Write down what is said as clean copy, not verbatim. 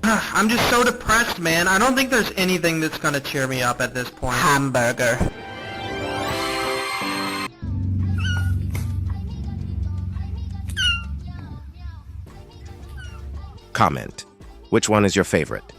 I'm just so depressed, man. I don't think there's anything that's gonna cheer me up at this point. Hamburger. Comment. Which one is your favorite?